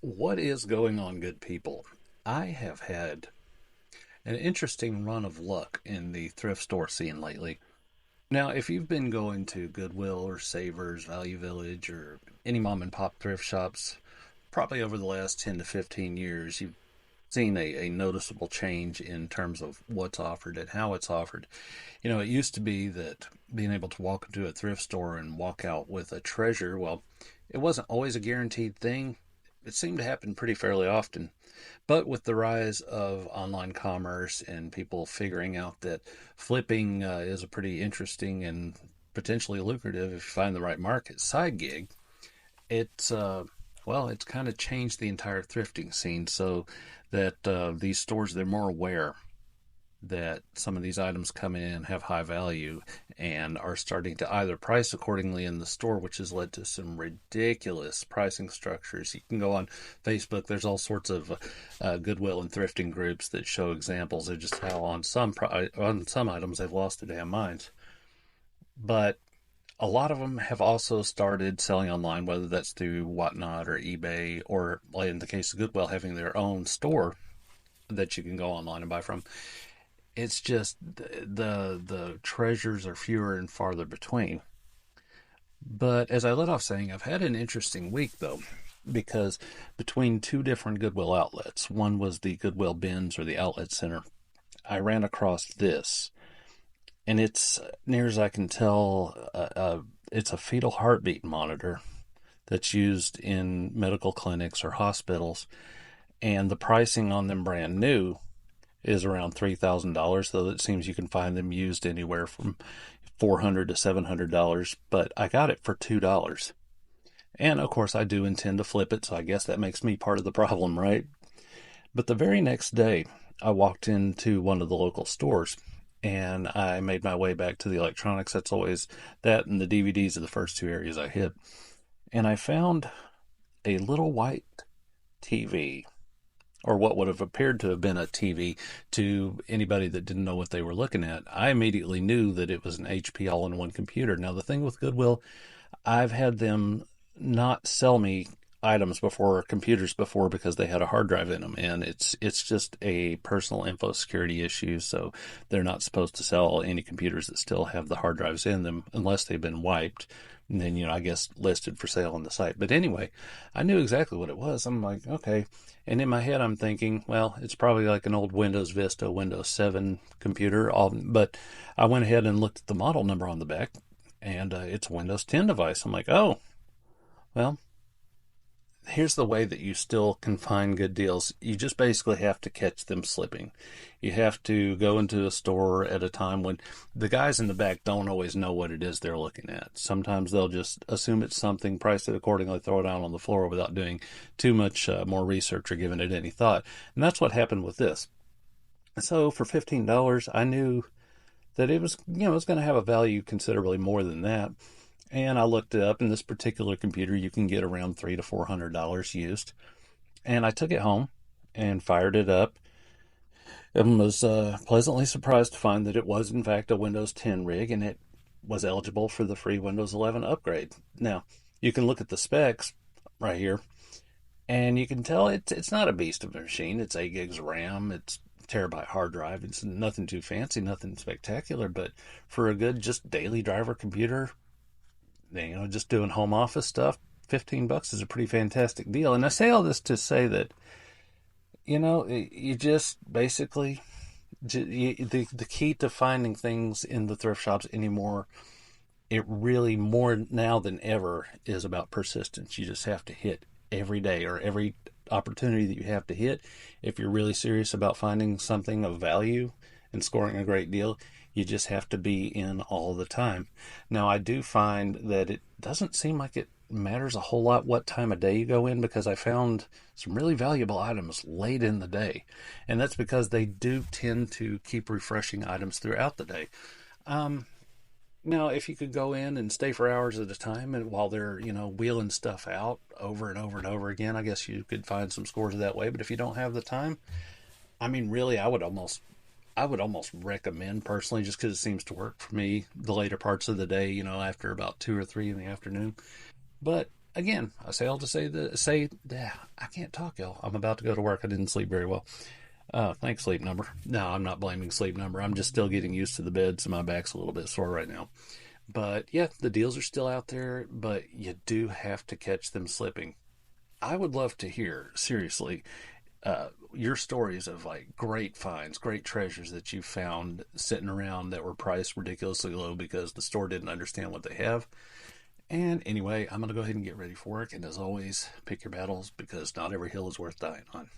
What is going on, good people? I have had an interesting run of luck in the thrift store scene lately. Now, if you've been going to Goodwill or Savers, Value Village, or any mom and pop thrift shops, probably over the last 10 to 15 years, you've seen a noticeable change in terms of what's offered and how it's offered. It used to be that being able to walk into a thrift store and walk out with a treasure, well, it wasn't always a guaranteed thing. It seemed to happen pretty fairly often. But with the rise of online commerce and people figuring out that flipping is a pretty interesting and potentially lucrative, if you find the right market, side gig, it's it's kind of changed the entire thrifting scene so that these stores, they're more aware that some of these items come in have high value and are starting to either price accordingly in the store, which has led to some ridiculous pricing structures. You can go on Facebook, there's all sorts of Goodwill and thrifting groups that show examples of just how on some items they've lost their damn minds. But a lot of them have also started selling online, whether that's through Whatnot or eBay, or like in the case of Goodwill, having their own store that you can go online and buy from. It's just the treasures are fewer and farther between. But as I let off saying, I've had an interesting week though, because between two different Goodwill outlets, one was the Goodwill Bins or the Outlet Center, I ran across this, and it's near as I can tell, it's a fetal heartbeat monitor that's used in medical clinics or hospitals, and the pricing on them brand new is around $3,000, though it seems you can find them used anywhere from $400 to $700. But I got it for $2. And of course, I do intend to flip it, so I guess that makes me part of the problem, right? But the very next day, I walked into one of the local stores and I made my way back to the electronics. That's always that, and the DVDs are the first two areas I hit. And I found a little white TV, or what would have appeared to have been a TV to anybody that didn't know what they were looking at. I immediately knew that it was an HP all in one computer. Now, the thing with Goodwill, I've had them not sell me items before, or computers before, because they had a hard drive in them, and it's just a personal info security issue. So they're not supposed to sell any computers that still have the hard drives in them unless they've been wiped, and then I guess listed for sale on the site. But anyway, I knew exactly what it was. I'm like, okay. And in my head, I'm thinking, well, it's probably like an old Windows Vista, Windows 7 computer. But I went ahead and looked at the model number on the back, and it's a Windows 10 device. I'm like, oh, well, here's the way that you still can find good deals. You just basically have to catch them slipping. You have to go into a store at a time when the guys in the back don't always know what it is they're looking at. Sometimes they'll just assume it's something, price it accordingly, throw it out on the floor without doing too much more research or giving it any thought. And that's what happened with this. So for $15, I knew that it was going to have a value considerably more than that. And I looked it up. In this particular computer, you can get around $300 to $400 used. And I took it home and fired it up, and was pleasantly surprised to find that it was in fact a Windows 10 rig, and it was eligible for the free Windows 11 upgrade. Now, you can look at the specs right here, and you can tell it's not a beast of a machine. It's 8 gigs of RAM. It's terabyte hard drive. It's nothing too fancy, nothing spectacular, but for a good just daily driver computer, just doing home office stuff, $15 is a pretty fantastic deal. And I say all this to say that, you just basically, the key to finding things in the thrift shops anymore, it really more now than ever is about persistence. You just have to hit every day, or every opportunity that you have to hit. If you're really serious about finding something of value and scoring a great deal, you just have to be in all the time. Now, I do find that it doesn't seem like it matters a whole lot what time of day you go in, because I found some really valuable items late in the day. And that's because they do tend to keep refreshing items throughout the day. Um, Now, if you could go in and stay for hours at a time, and while they're, wheeling stuff out over and over and over again, I guess you could find some scores that way. But if you don't have the time, I mean, really, I would almost recommend personally, just because it seems to work for me, the later parts of the day, after about 2 or 3 in the afternoon. But again, I say all to say that I can't talk, y'all. I'm about to go to work. I didn't sleep very well. Thanks, Sleep Number. No, I'm not blaming Sleep Number. I'm just still getting used to the bed, so my back's a little bit sore right now. But yeah, the deals are still out there, but you do have to catch them slipping. I would love to hear, seriously, your stories of like great finds, great treasures that you found sitting around that were priced ridiculously low because the store didn't understand what they have. And anyway, I'm going to go ahead and get ready for work. And as always, pick your battles because not every hill is worth dying on.